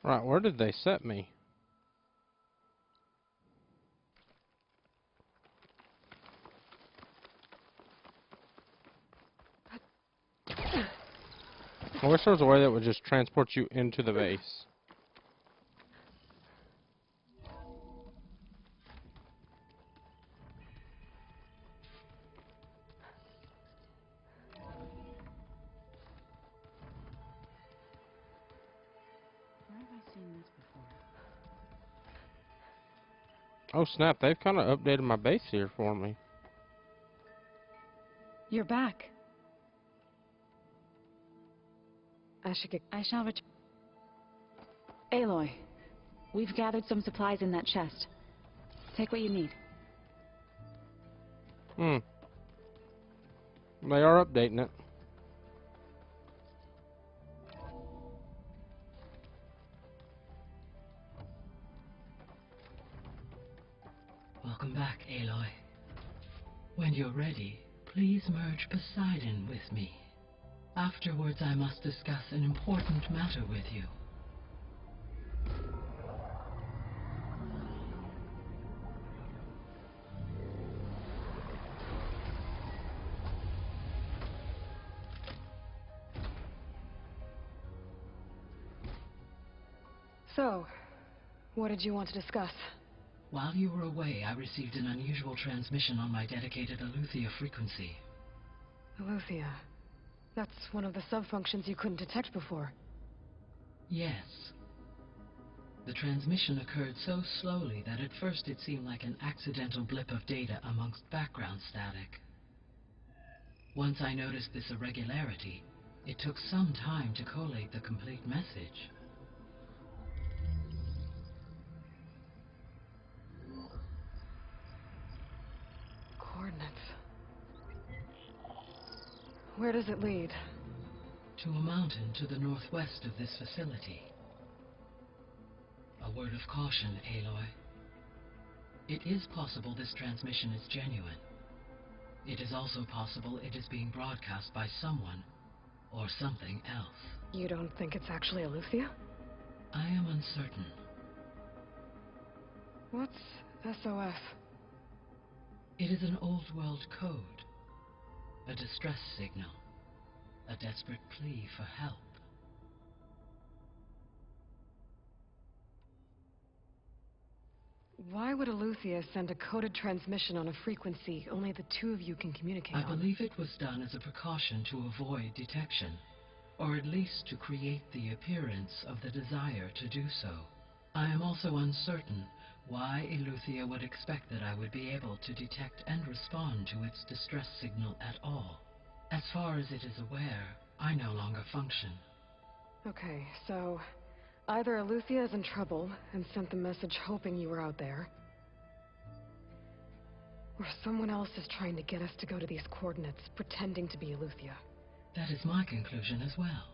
Right, where did they set me? I wish there was a way that would just transport you into the base. Where have I seen this before? Oh snap, they've kind of updated my base here for me. You're back. I shall return. Aloy, we've gathered some supplies in that chest. Take what you need. Hmm. They are updating it. Welcome back, Aloy. When you're ready, please merge Poseidon with me. Afterwards, I must discuss an important matter with you. So, what did you want to discuss? While you were away, I received an unusual transmission on my dedicated Eleuthia frequency. Eleuthia. That's one of the sub-functions you couldn't detect before. Yes. The transmission occurred so slowly that at first it seemed like an accidental blip of data amongst background static. Once I noticed this irregularity, it took some time to collate the complete message. Coordinates. Where does it lead? To a mountain to the northwest of this facility. A word of caution, Aloy. It is possible this transmission is genuine. It is also possible it is being broadcast by someone or something else. You don't think it's actually Eleuthia? I am uncertain. What's SOS? It is an old world code. A distress signal. A desperate plea for help. Why would Eleuthia send a coded transmission on a frequency only the two of you can communicate I on? believe it was done as a precaution to avoid detection, or at least to create the appearance of the desire to do so. I am also uncertain why Eleuthia would expect that I would be able to detect and respond to its distress signal at all. As far as it is aware, I no longer function. Okay, so either Eleuthia is in trouble and sent the message hoping you were out there, or someone else is trying to get us to go to these coordinates, pretending to be Eleuthia. That is my conclusion as well.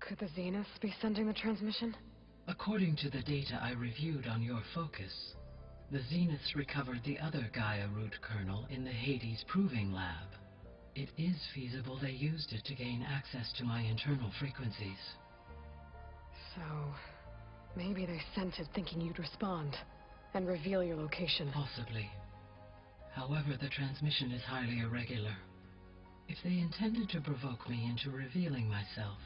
Could the Zeniths be sending the transmission? According to the data I reviewed on your focus, the Zeniths recovered the other Gaia root kernel in the Hades Proving Lab. It is feasible they used it to gain access to my internal frequencies. So, maybe they sent it thinking you'd respond and reveal your location. Possibly. However, the transmission is highly irregular. If they intended to provoke me into revealing myself,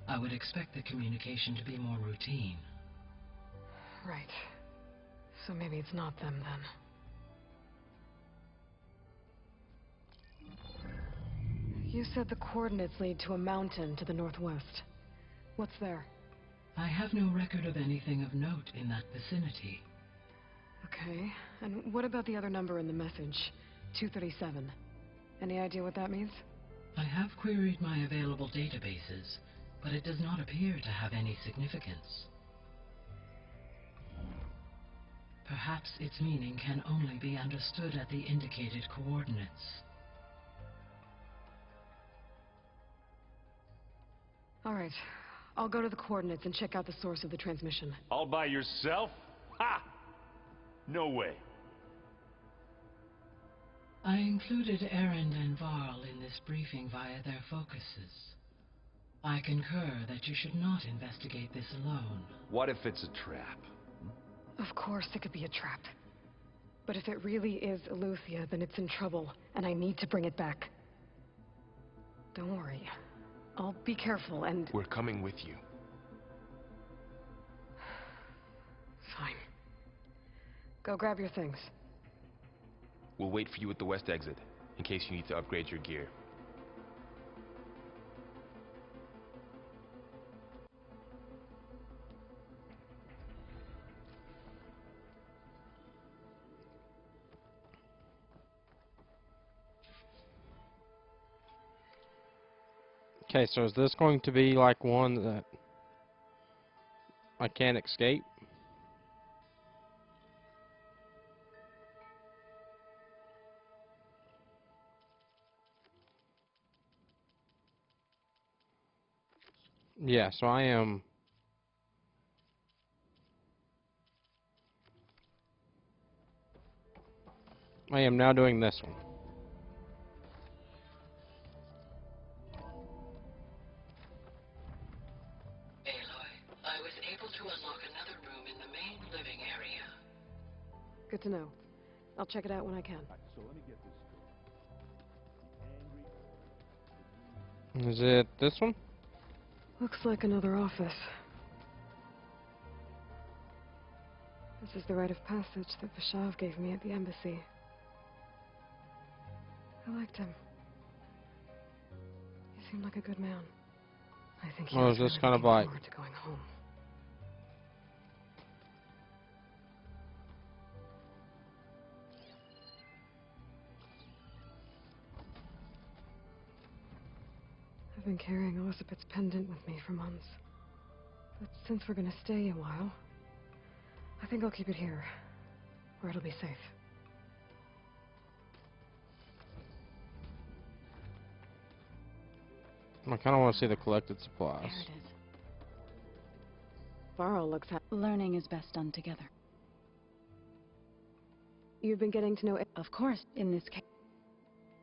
I would expect the communication to be more routine. Right. So maybe it's not them then. You said the coordinates lead to a mountain to the northwest. What's there? I have no record of anything of note in that vicinity. Okay, and what about the other number in the message? 237. Any idea what that means? I have queried my available databases, but it does not appear to have any significance. Perhaps its meaning can only be understood at the indicated coordinates. All right, I'll go to the coordinates and check out the source of the transmission. All by yourself? Ha! No way. I included Erend and Varl in this briefing via their focuses. I concur that you should not investigate this alone. What if it's a trap? Of course it could be a trap. But if it really is Eleuthia, then it's in trouble, and I need to bring it back. Don't worry. I'll be careful and... We're coming with you. Fine. Go grab your things. We'll wait for you at the west exit, in case you need to upgrade your gear. Okay, so is this going to be like one that I can't escape? Yeah, so I am now doing this one. I was able to unlock another room in the main living area. Good to know. I'll check it out when I can. So let me get this. Is it this one? Looks like another office. This is the rite of passage that Vashav gave me at the embassy. I liked him. He seemed like a good man. I think he Well, was is this really kind of looking like... forward to going home. I've been carrying Elizabeth's pendant with me for months. But since we're gonna stay a while, I think I'll keep it here, where it'll be safe. I kind of want to see the collected supplies. There it is. Varl looks at... Learning is best done together. You've been getting to know... Of course, in this case,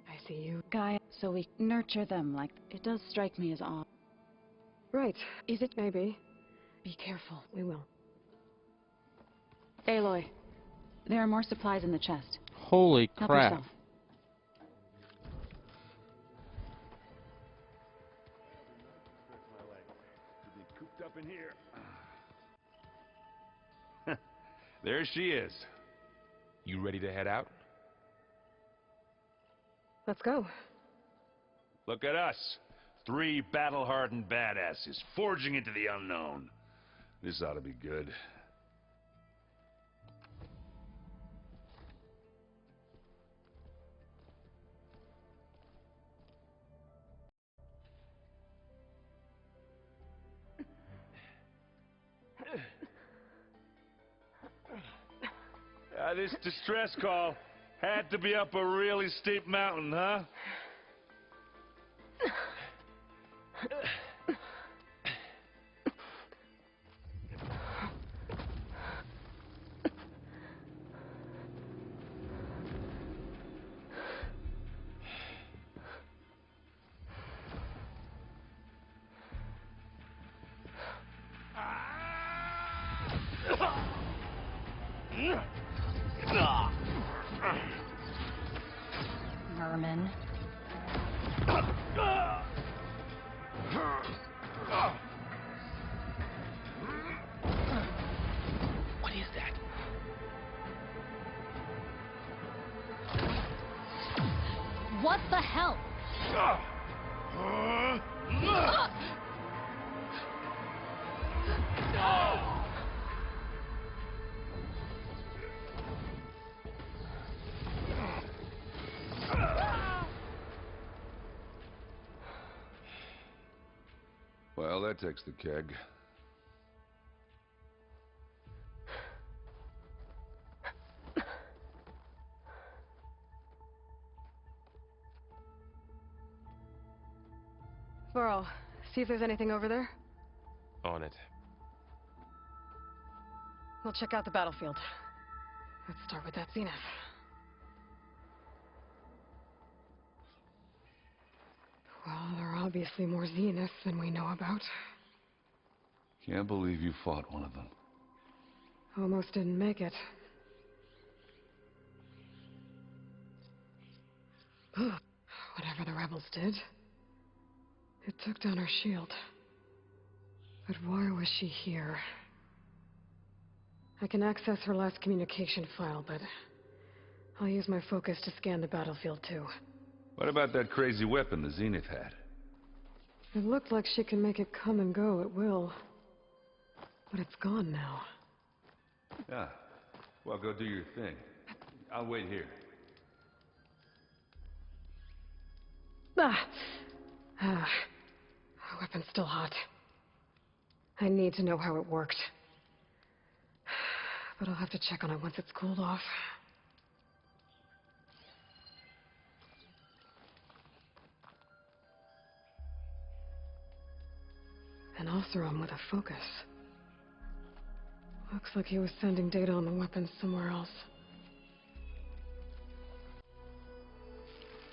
I see you. Gaia, so we nurture them like... It does strike me as odd. Right. Is it? Maybe. Be careful. We will. Aloy, there are more supplies in the chest. Holy Help crap. yourself. Stretch my legs. To be cooped up in here. There she is. You ready to head out? Let's go. Look at us. 3 battle-hardened badasses forging into the unknown. This ought to be good. This distress call had to be up a really steep mountain, huh? Merman. What is that? What the hell? Well, that takes the keg. Varl, see if there's anything over there. On it. We'll check out the battlefield. Let's start with that zenith. Well, there are obviously more Zeniths than we know about. Can't believe you fought one of them. Almost didn't make it. Whatever the rebels did, it took down her shield. But why was she here? I can access her last communication file, but I'll use my focus to scan the battlefield too. What about that crazy weapon the Zenith had? It looked like she can make it come and go at will. But it's gone now. Yeah. Well, go do your thing. I'll wait here. The weapon's still hot. I need to know how it worked. But I'll have to check on it once it's cooled off. An Oseram with a focus. Looks like he was sending data on the weapons somewhere else.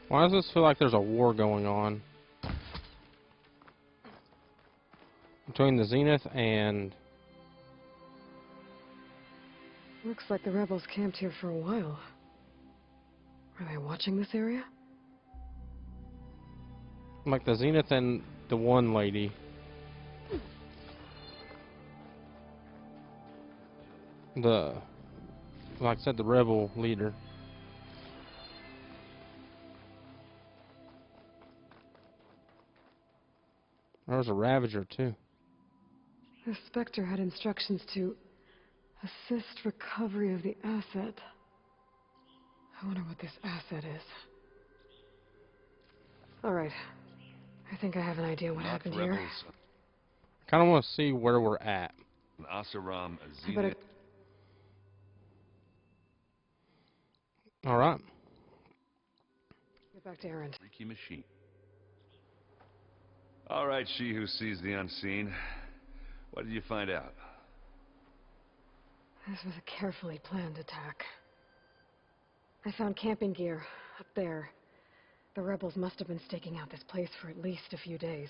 Why does this feel like there's a war going on? Between the Zenith and... Looks like the rebels camped here for a while. Are they watching this area? like the Zenith and the one lady. Like I said, the rebel leader. There was a Ravager, too. The Spectre had instructions to assist recovery of the asset. I wonder what this asset is. Alright. I think I have an idea what happened here. I kind of want to see where we're at. An Oseram, a I better... Zenith. Alright. Get back to Erend. Freaky machine. All right, she who sees the unseen. What did you find out? This was a carefully planned attack. I found camping gear up there. The rebels must have been staking out this place for at least a few days.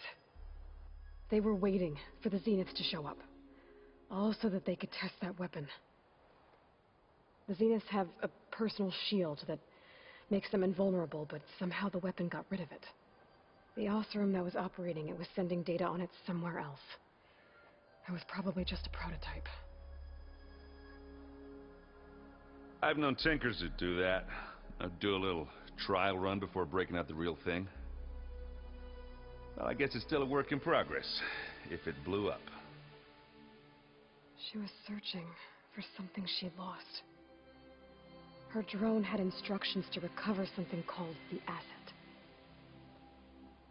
They were waiting for the Zeniths to show up. All so that they could test that weapon. The Zeniths have a personal shield that makes them invulnerable, but somehow the weapon got rid of it. The Oseram that was operating it was sending data on it somewhere else. It was probably just a prototype. I've known tinkers that do that. I'd do a little trial run before breaking out the real thing. Well, I guess it's still a work in progress, if it blew up. She was searching for something she'd lost. Her drone had instructions to recover something called the asset.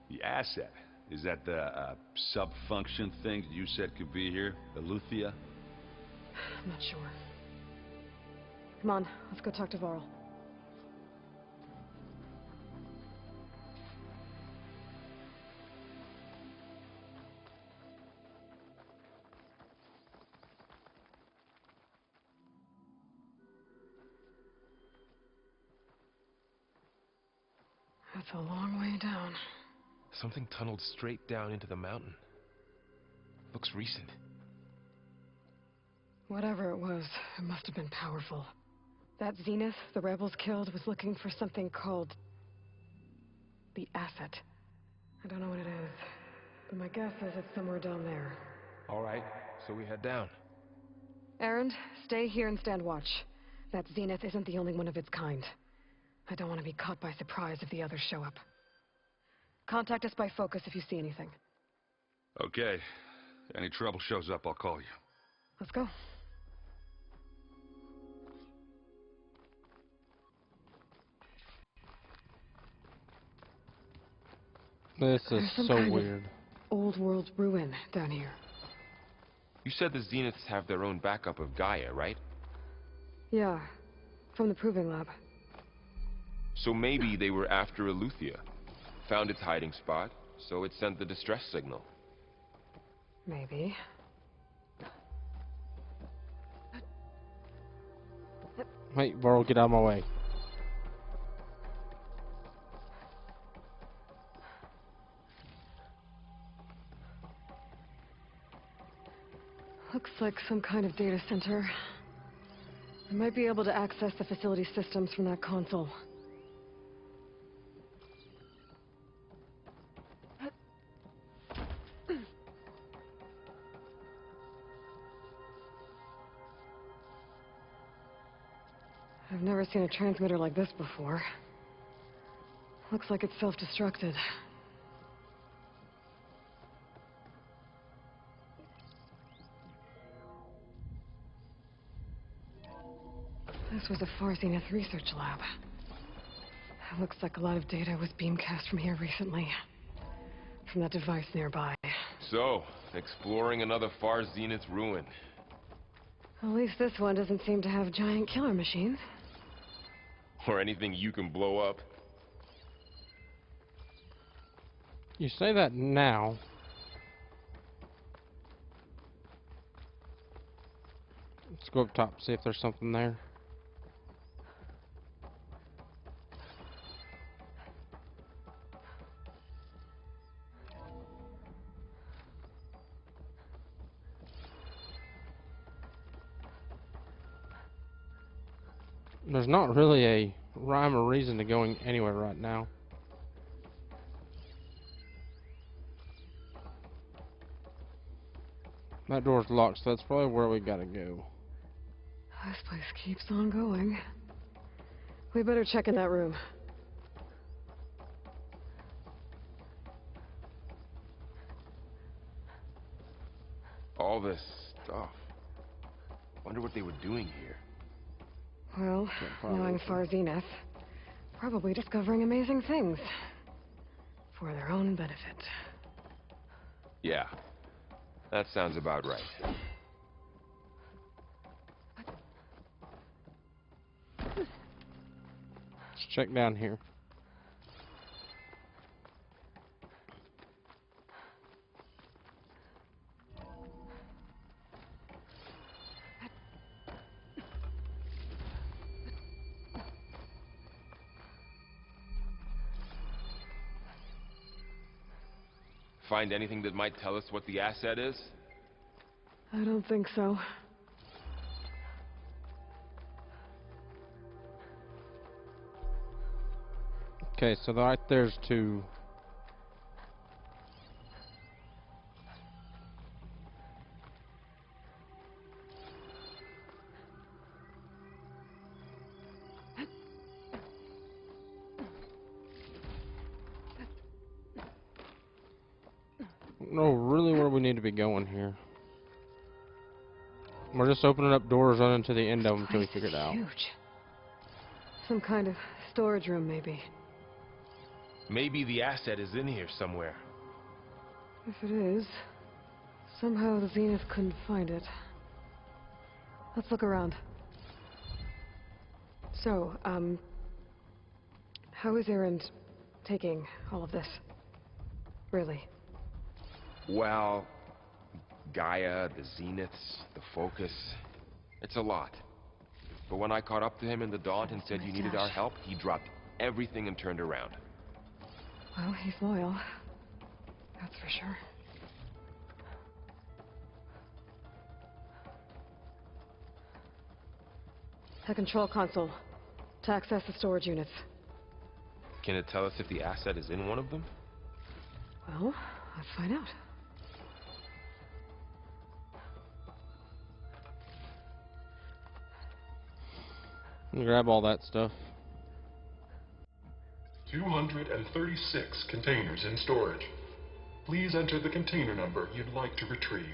The asset? Is that the sub-function thing that you said could be here? The Luthia? I'm not sure. Come on, let's go talk to Varl. That's a long way down. Something tunneled straight down into the mountain. Looks recent. Whatever it was, it must have been powerful. That Zenith the rebels killed was looking for something called the asset. I don't know what it is, but my guess is it's somewhere down there. All right, so we head down. Erend, stay here and stand watch. That Zenith isn't the only one of its kind. I don't want to be caught by surprise if the others show up. Contact us by focus if you see anything. Okay. Any trouble shows up, I'll call you. Let's go. This is There's some so kind of weird. old world ruin down here. You said the Zeniths have their own backup of Gaia, right? Yeah, from the Proving Lab. So maybe they were after Eleuthia. Found its hiding spot, so it sent the distress signal. Maybe. Hey, Varl, get out of my way. Looks like some kind of data center. I might be able to access the facility systems from that console. I've never seen a transmitter like this before. Looks like it's self-destructed. This was a Far Zenith research lab. It looks like a lot of data was beamcast from here recently. From that device nearby. So, exploring another Far Zenith ruin. At least this one doesn't seem to have giant killer machines. Or anything you can blow up. You say that now. Let's go up top, see if there's something there. There's not really a rhyme or reason to going anywhere right now. That door's locked, so that's probably where we gotta go. This place keeps on going. We better check in that room. All this stuff. Wonder what they were doing here. Well, knowing Far Zenith, probably discovering amazing things. For their own benefit. Yeah, that sounds about right. Let's check down here. Find anything that might tell us what the asset is? I don't think so. Okay, so right there's two. I don't know really where we need to be going here. We're just opening up doors, running to the end of them until we figure it out. Huge. Some kind of storage room, maybe. Maybe the asset is in here somewhere. If it is, somehow the Zenith couldn't find it. Let's look around. So, how is Erend taking all of this? Really? Well, Gaia, the Zeniths, the Focus. It's a lot. But when I caught up to him in the Daunt and said you needed our help, he dropped everything and turned around. Well, he's loyal. That's for sure. The control console. To access the storage units. Can it tell us if the asset is in one of them? Well, let's find out. Grab all that stuff. 236 containers in storage. Please enter the container number you'd like to retrieve.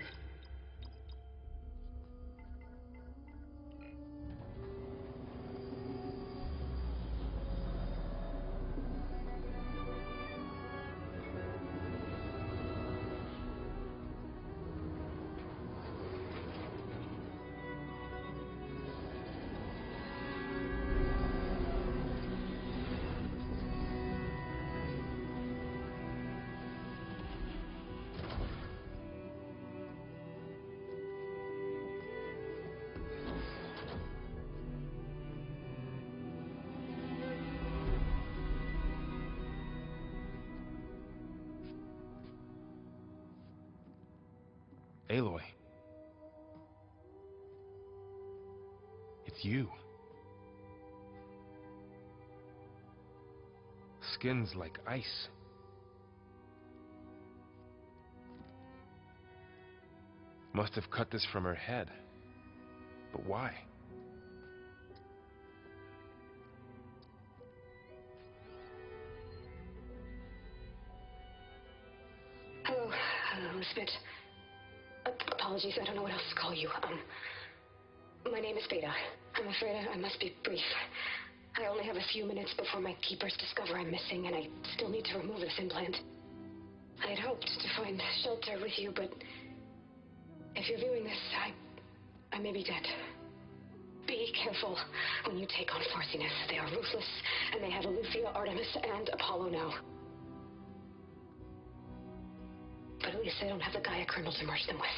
Aloy, It's you. Skin's like ice. Must have cut this from her head. But why? Hello, Smith. Apologies, I don't know what else to call you. My name is Beta. I'm afraid I must be brief. I only have a few minutes before my keepers discover I'm missing, and I still need to remove this implant. I had hoped to find shelter with you, but if you're viewing this, I may be dead. Be careful when you take on Farsiness. They are ruthless, and they have Eleuthia, Artemis, and Apollo now. But at least they don't have the Gaia kernel to merge them with.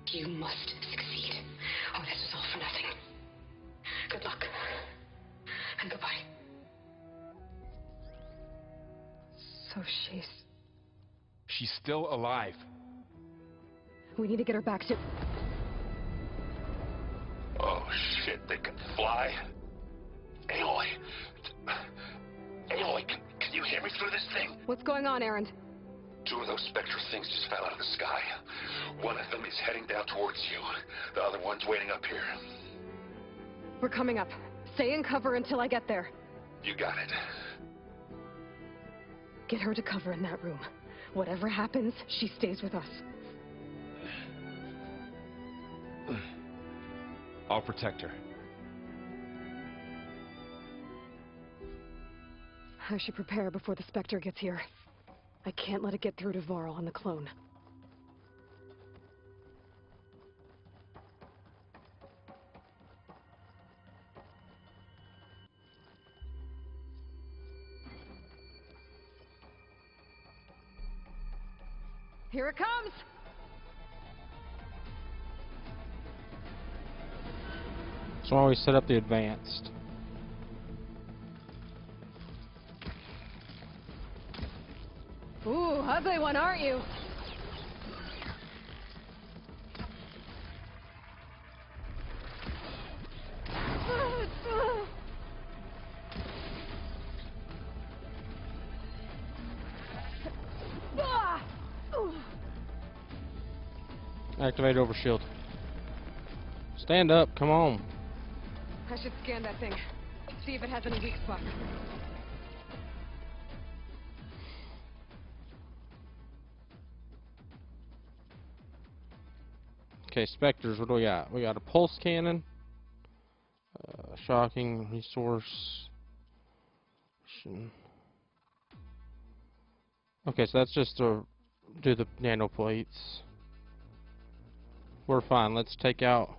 You must succeed, or this is all for nothing. Good luck. And goodbye. So She's still alive. we need to get her back to... Oh, shit, they can fly? Aloy. Aloy, can you hear me through this thing? What's going on, Erend? 2 of those spectral things just fell out of the sky. One of them is heading down towards you. The other one's waiting up here. We're coming up. Stay in cover until I get there. You got it. Get her to cover in that room. Whatever happens, she stays with us. I'll protect her. I should prepare before the Spectre gets here. I can't let it get through to Varl on the clone. Here it comes! So I always set up the advanced. Ooh, ugly one, aren't you? Activate overshield. Stand up, come on. I should scan that thing. See if it has any weak spots. Okay, Spectres, what do we got? We got a pulse cannon. Shocking resource. Okay, so that's just to do the nano plates. We're fine. Let's take out.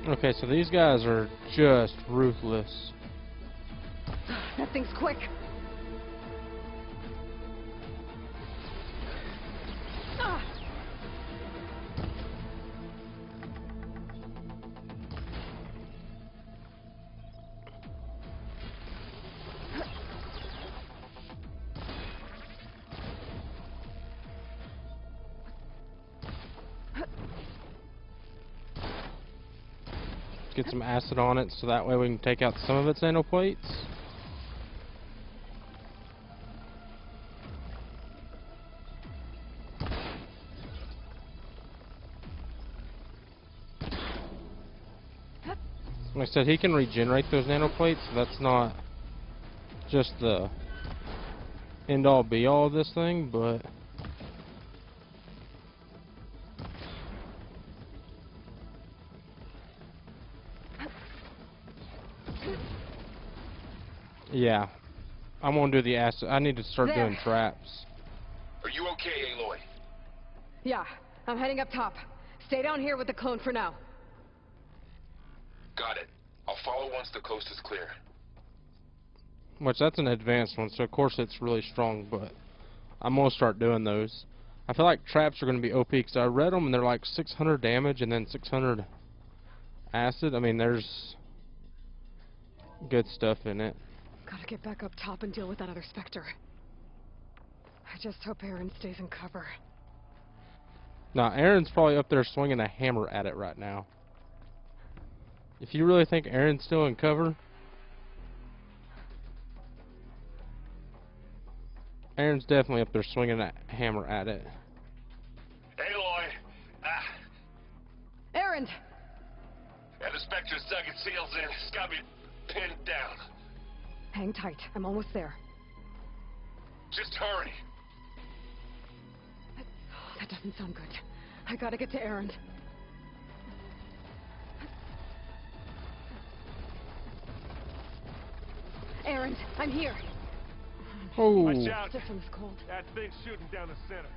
Okay, so these guys are just ruthless. That thing's quick. Get some acid on it so that way we can take out some of its nanoplates. Like I said, he can regenerate those nanoplates, so that's not just the end-all be-all of this thing, but yeah, I'm gonna do the acid. I need to start doing traps. Are you okay, Aloy? Yeah, I'm heading up top. Stay down here with the clone for now. Got it. I'll follow once the coast is clear. Which, that's an advanced one, so of course it's really strong, but I'm going to start doing those. I feel like traps are going to be OP, because I read them and they're like 600 damage and then 600 acid. I mean, there's good stuff in it. Gotta get back up top and deal with that other Spectre. I just hope Aaron stays in cover. Now, Aaron's probably up there swinging a hammer at it right now. If you really think Aaron's still in cover, Aaron's definitely up there swinging a hammer at it. Aloy! Aaron! Yeah, the Spectre's dug its heels in. It's got me pinned down. Hang tight. I'm almost there. Just hurry. That doesn't sound good. I gotta get to Aaron. Aaron, I'm here. Oh, Watch out. System's cold. That thing's shooting down the center.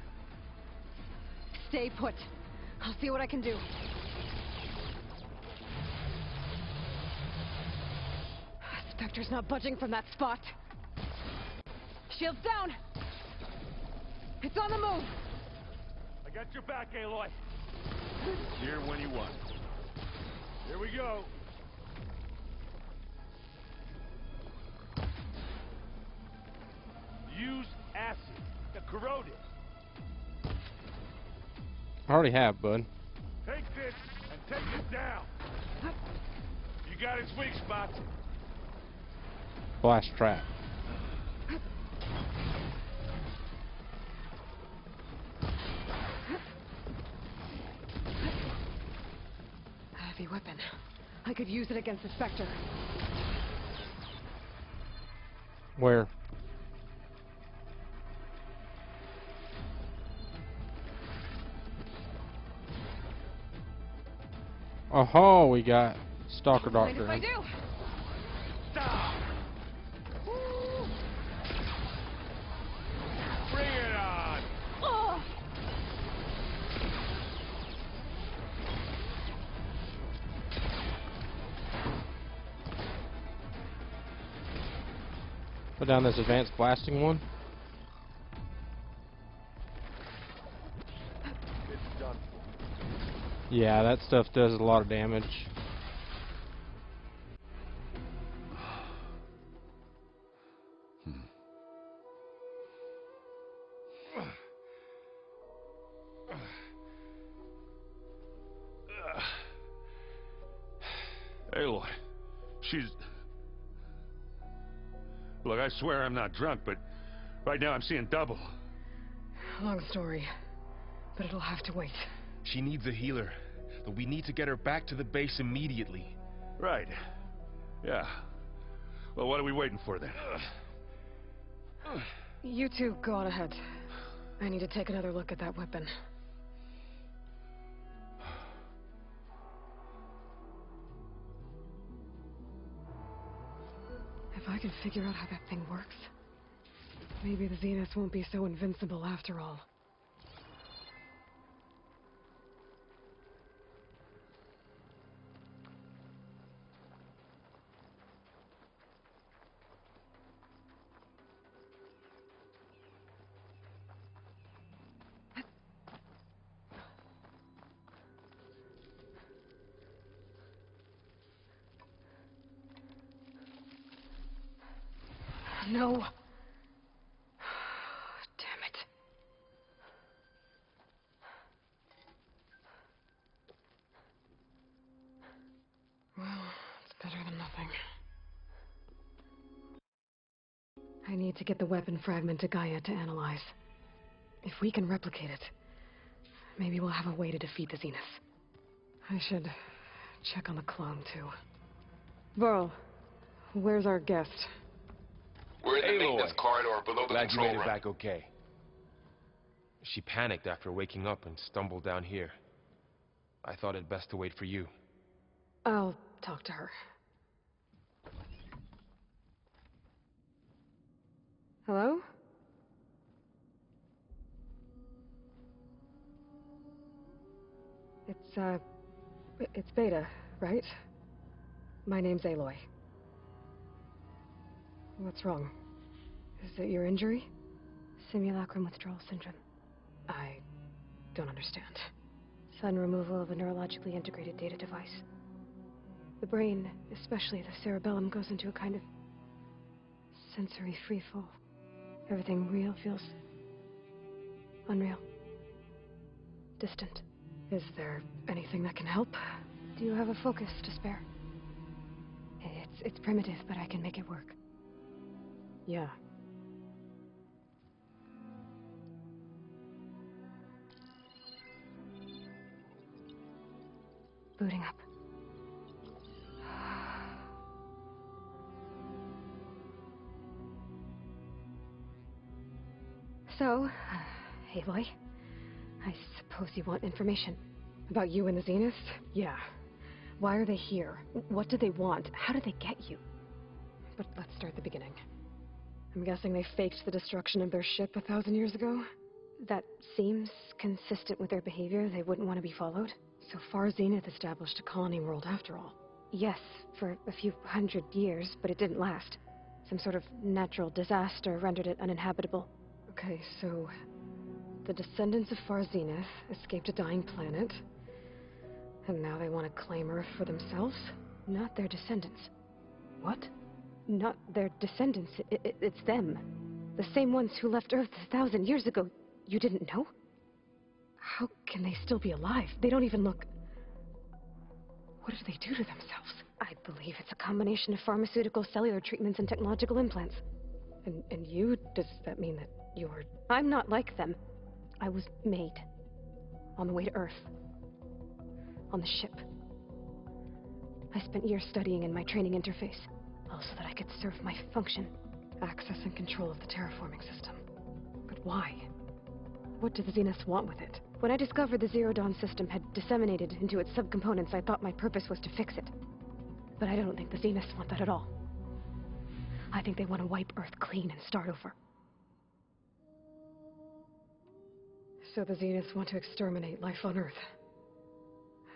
Stay put. I'll see what I can do. Spectre's not budging from that spot. Shields down! It's on the move! I got your back, Aloy. Here when you want. Here we go. Use acid to corrode it. I already have, bud. Take this and take it down. You got its weak spots. Blast trap. A heavy weapon. I could use it against the Spectre. Where? Oh, we got Stalker Mind Doctor. if I do? Stop! Bring it on! Oh! Put down this advanced blasting one. It's done. Yeah, that stuff does a lot of damage. Aloy, she's... Look, I swear I'm not drunk, but right now I'm seeing double. Long story. But it'll have to wait. She needs a healer, but we need to get her back to the base immediately. Right. Yeah. Well, what are we waiting for then? You two go on ahead. I need to take another look at that weapon. If I can figure out how that thing works, maybe the Zeniths won't be so invincible after all. No. Damn it. Well, it's better than nothing. I need to get the weapon fragment to Gaia to analyze. If we can replicate it, maybe we'll have a way to defeat the Zeniths. I should check on the clone, too. Varl, where's our guest? We're in the Aloy. maintenance corridor below the Glad you control made it room. back okay. She panicked after waking up and stumbled down here. I thought it best to wait for you. I'll talk to her. Hello? It's Beta, right? My name's Aloy. What's wrong? Is it your injury? Simulacrum withdrawal syndrome. I don't understand. Sudden removal of a neurologically integrated data device. The brain, especially the cerebellum, goes into a kind of sensory freefall. Everything real feels unreal. Distant. Is there anything that can help? Do you have a focus to spare? It's primitive, but I can make it work. Yeah. Booting up. So, Aloy, I suppose you want information. About you and the Zenith? Yeah. Why are they here? What do they want? How do they get you? But let's start at the beginning. I'm guessing they faked the destruction of their ship 1,000 years ago? That seems consistent with their behavior. They wouldn't want to be followed. So far, Zenith established a colony world after all. Yes, for a few hundred years, but it didn't last. Some sort of natural disaster rendered it uninhabitable. Okay, so the descendants of Far Zenith escaped a dying planet, and now they want to claim Earth for themselves? Not their descendants. What? Not their descendants. It's them. The same ones who left Earth 1,000 years ago. You didn't know? How can they still be alive? They don't even look... What did they do to themselves? I believe it's a combination of pharmaceutical, cellular treatments, and technological implants. And you? Does that mean that you're... I'm not like them. I was made. On the way to Earth. On the ship. I spent years studying in my training interface, all so that I could serve my function. Access and control of the terraforming system. But why? What do the Zeniths want with it? When I discovered the Zero Dawn system had disseminated into its subcomponents, I thought my purpose was to fix it. But I don't think the Zeniths want that at all. I think they want to wipe Earth clean and start over. So the Zeniths want to exterminate life on Earth.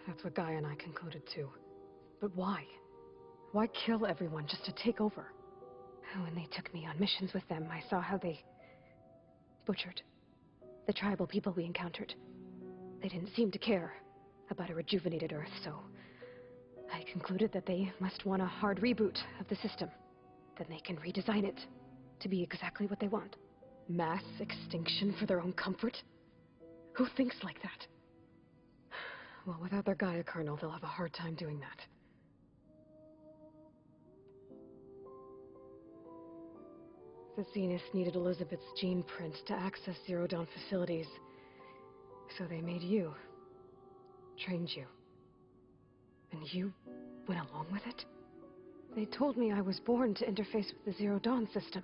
That's what Gaia and I concluded too. But why? Why kill everyone just to take over? When they took me on missions with them, I saw how they butchered the tribal people we encountered. They didn't seem to care about a rejuvenated Earth, so I concluded that they must want a hard reboot of the system. Then they can redesign it to be exactly what they want. Mass extinction for their own comfort? Who thinks like that? Well, without their Gaia kernel, they'll have a hard time doing that. The Zeniths needed Elizabeth's gene print to access Zero Dawn facilities. So they made you. Trained you. And you went along with it? They told me I was born to interface with the Zero Dawn system.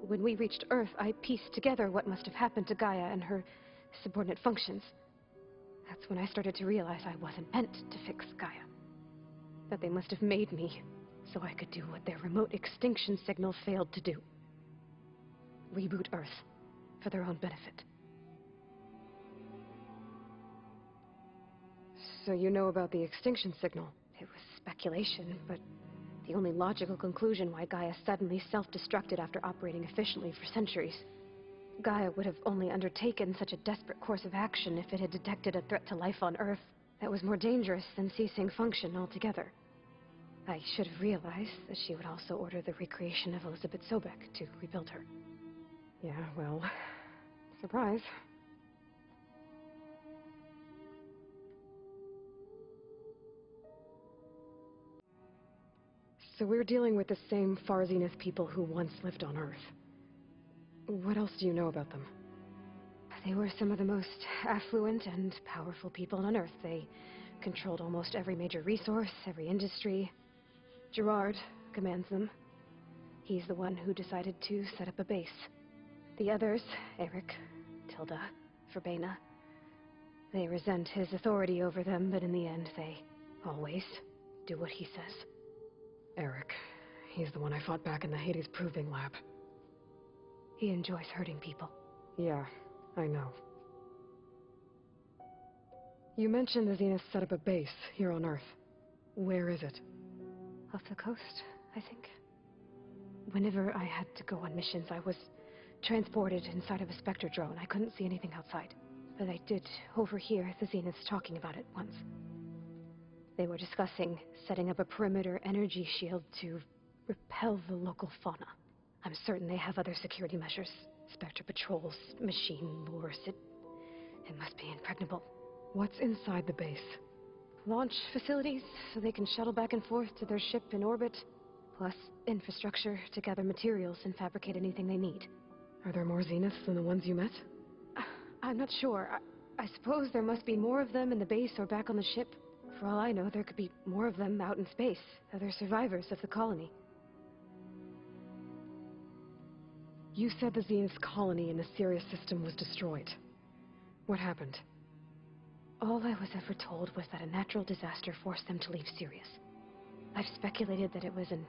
When we reached Earth, I pieced together what must have happened to Gaia and her subordinate functions. That's when I started to realize I wasn't meant to fix Gaia. That they must have made me so I could do what their remote extinction signal failed to do. Reboot Earth for their own benefit. So you know about the extinction signal? It was speculation, but the only logical conclusion why Gaia suddenly self-destructed after operating efficiently for centuries. Gaia would have only undertaken such a desperate course of action if it had detected a threat to life on Earth that was more dangerous than ceasing function altogether. I should have realized that she would also order the recreation of Elizabeth Sobek to rebuild her. Yeah, well, surprise. So we're dealing with the same Far Zenith people who once lived on Earth. What else do you know about them? They were some of the most affluent and powerful people on Earth. They controlled almost every major resource, every industry. Gerard commands them. He's the one who decided to set up a base. The others, Eric, Tilda, Verbena, they resent his authority over them, but in the end, they always do what he says. Eric. He's the one I fought back in the Hades Proving Lab. He enjoys hurting people. Yeah, I know. You mentioned the Zenith set up a base here on Earth. Where is it? Off the coast, I think. Whenever I had to go on missions, I was transported inside of a Spectre drone. I couldn't see anything outside. But I did overhear the Zeniths talking about it once. They were discussing setting up a perimeter energy shield to repel the local fauna. I'm certain they have other security measures. Spectre patrols, machine lures. It must be impregnable. What's inside the base? Launch facilities, so they can shuttle back and forth to their ship in orbit. Plus infrastructure to gather materials and fabricate anything they need. Are there more Zeniths than the ones you met? I'm not sure. I suppose there must be more of them in the base or back on the ship. For all I know, there could be more of them out in space, other survivors of the colony. You said the Zenith's colony in the Sirius system was destroyed. What happened? All I was ever told was that a natural disaster forced them to leave Sirius. I've speculated that it was an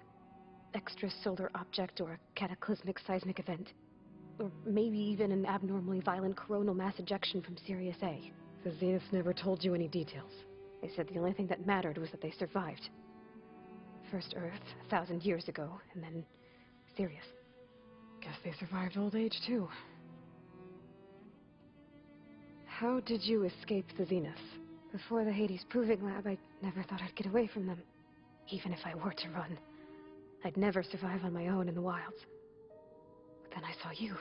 extrasolar object or a cataclysmic seismic event. Or maybe even an abnormally violent coronal mass ejection from Sirius A. The Zeniths never told you any details. They said the only thing that mattered was that they survived. First Earth, 1,000 years ago, and then Sirius. Guess they survived old age, too. How did you escape the Zeniths? Before the Hades Proving Lab, I never thought I'd get away from them. Even if I were to run, I'd never survive on my own in the wilds. But then I saw you.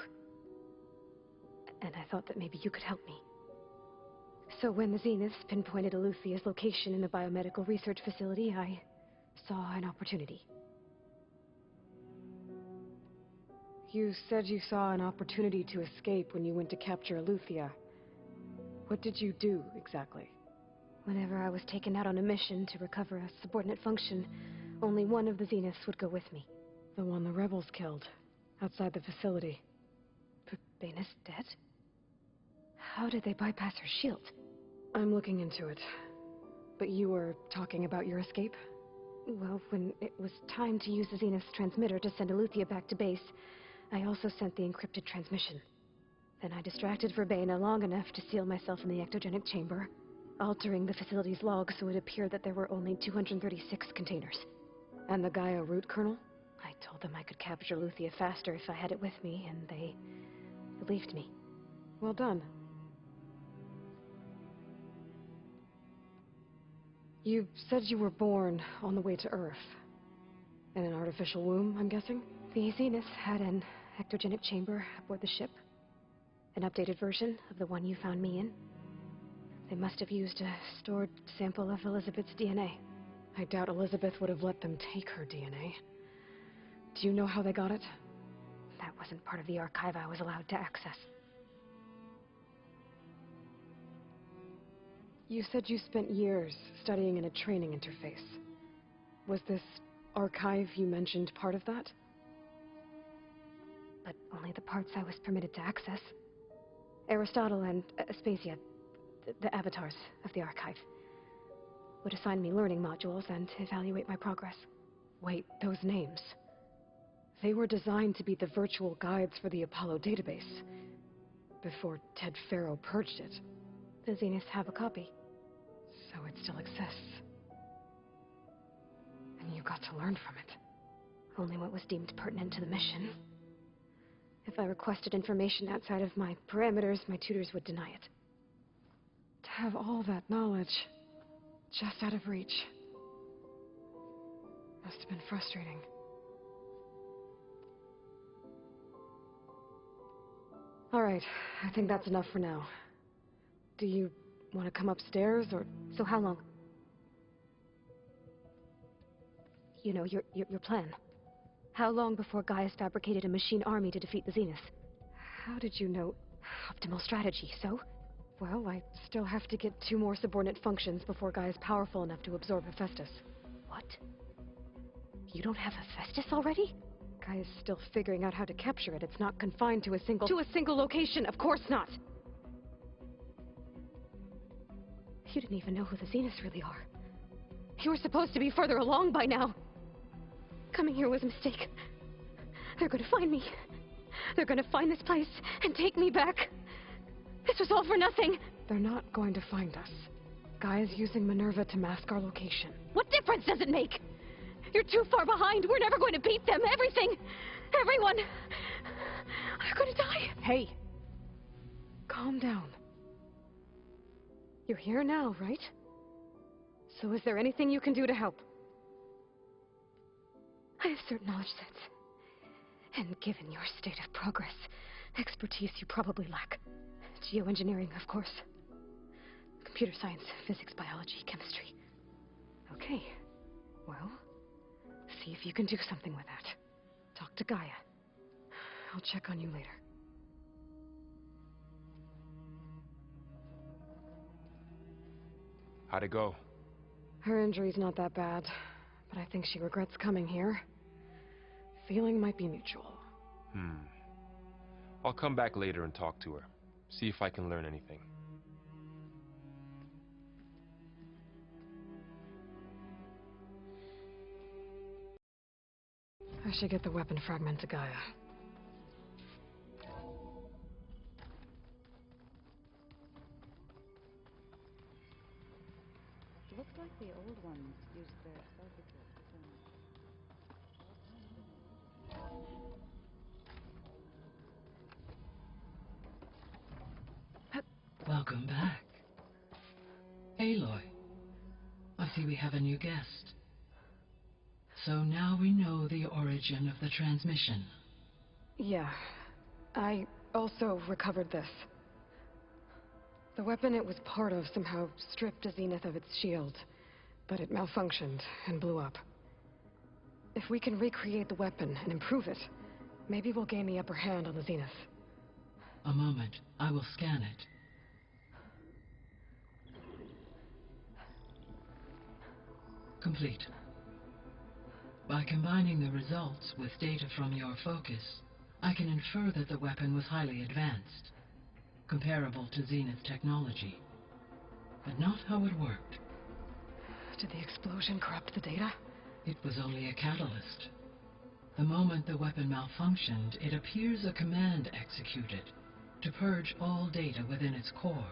And I thought that maybe you could help me. So when the Zeniths pinpointed Eluthia's location in the biomedical research facility, I saw an opportunity. You said you saw an opportunity to escape when you went to capture Eluthia. What did you do, exactly? Whenever I was taken out on a mission to recover a subordinate function, only one of the Zeniths would go with me. The one the rebels killed, outside the facility. Banis dead? How did they bypass her shield? I'm looking into it. But you were talking about your escape? Well, when it was time to use the Zenith's transmitter to send Eluthia back to base, I also sent the encrypted transmission. Then I distracted Verbena long enough to seal myself in the ectogenic chamber, altering the facility's log so it appeared that there were only 236 containers. And the Gaia root kernel? I told them I could capture Eluthia faster if I had it with me, and they believed me. Well done. You said you were born on the way to Earth. In an artificial womb, I'm guessing? The Zenith had an ectogenic chamber aboard the ship. An updated version of the one you found me in. They must have used a stored sample of Elizabeth's DNA. I doubt Elizabeth would have let them take her DNA. Do you know how they got it? That wasn't part of the archive I was allowed to access. You said you spent years studying in a training interface. Was this archive you mentioned part of that? But only the parts I was permitted to access. Aristotle and Aspasia, the avatars of the archive, would assign me learning modules and evaluate my progress. Wait, those names. They were designed to be the virtual guides for the Apollo database, before Ted Faro purged it. The Zeniths have a copy. So it still exists. And you got to learn from it. Only what was deemed pertinent to the mission. If I requested information outside of my parameters, my tutors would deny it. To have all that knowledge just out of reach must have been frustrating. All right, I think that's enough for now. Do you want to come upstairs, or... So how long? You know, your plan. How long before Gaius fabricated a machine army to defeat the Zenith? How did you know? Optimal strategy, so? Well, I still have to get 2 more subordinate functions before Gaia's powerful enough to absorb Hephaestus. What? You don't have Hephaestus already? Gaia's still figuring out how to capture it. It's not confined to a single... To a single location! Of course not! You didn't even know who the Zeniths really are. You were supposed to be further along by now. Coming here was a mistake. They're gonna find me. They're gonna find this place and take me back. This was all for nothing. They're not going to find us. Gaia's using Minerva to mask our location. What difference does it make? You're too far behind. We're never going to beat them. Everything, everyone, are going to die. Hey. Calm down. You're here now, right? So is there anything you can do to help? I have certain knowledge sets. And given your state of progress, expertise you probably lack. Geoengineering, of course. Computer science, physics, biology, chemistry. Okay. Well, see if you can do something with that. Talk to Gaia. I'll check on you later. How'd it go? Her injury's not that bad, but I think she regrets coming here. Feeling might be mutual. I'll come back later and talk to her. See if I can learn anything. I should get the weapon fragment to Gaia. Looks like the old ones used their circuitry. Welcome back. Aloy, I see we have a new guest. So now we know the origin of the transmission. Yeah. I also recovered this. The weapon it was part of somehow stripped Zenith of its shield, but it malfunctioned and blew up. If we can recreate the weapon and improve it, maybe we'll gain the upper hand on the Zenith. A moment, I will scan it. Complete. By combining the results with data from your focus, I can infer that the weapon was highly advanced, comparable to Zenith technology, but not how it worked. Did the explosion corrupt the data? It was only a catalyst. The moment the weapon malfunctioned, it appears a command executed to purge all data within its core.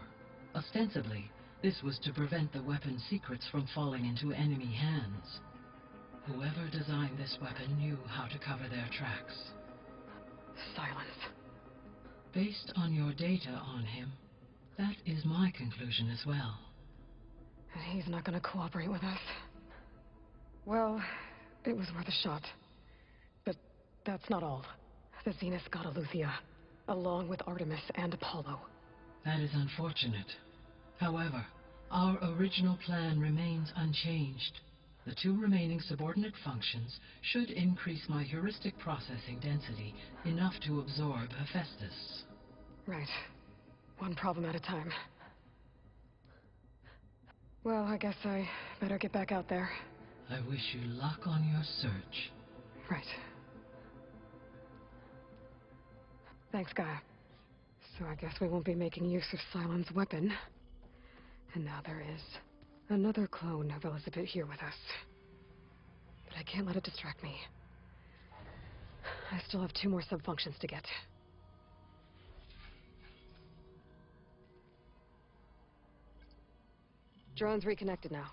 Ostensibly, this was to prevent the weapon's secrets from falling into enemy hands. Whoever designed this weapon knew how to cover their tracks. Silence. Based on your data on him, that is my conclusion as well. And he's not gonna cooperate with us. Well, it was worth a shot. But that's not all. The Zenith got Eleuthia, along with Artemis and Apollo. That is unfortunate. However, our original plan remains unchanged. The 2 remaining subordinate functions should increase my heuristic processing density enough to absorb Hephaestus. Right. One problem at a time. Well, I guess I better get back out there. I wish you luck on your search. Right. Thanks, Gaia. So I guess we won't be making use of Cylon's weapon. And now there is another clone of Elizabeth here with us. But I can't let it distract me. I still have 2 more sub-functions to get. Drone's reconnected now.